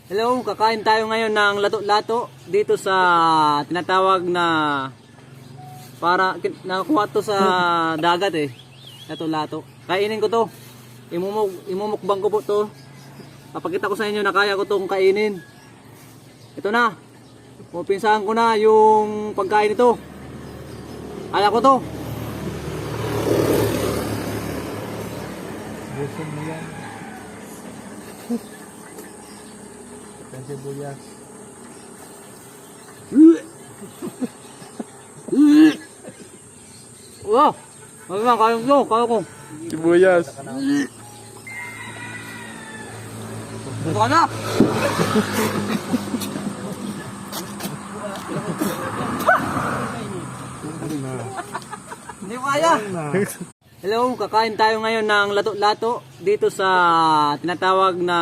Hello, kakain tayo ngayon ng lato-lato dito sa tinatawag na nakakuha to sa dagat eh. Lato-lato. Kainin ko to. Imumukbang ko po to. Papakita ko sa inyo na kaya ko tong kainin. Ito na. Pupinsahan ko na yung pagkain nito. Kaya ko to. Gusto mo yan. Sibuyas. Wow! Kaya ko. Sibuyas. Ito ka na! Hindi ko kaya! Hello, kakain tayo ngayon ng lato-lato dito sa tinatawag na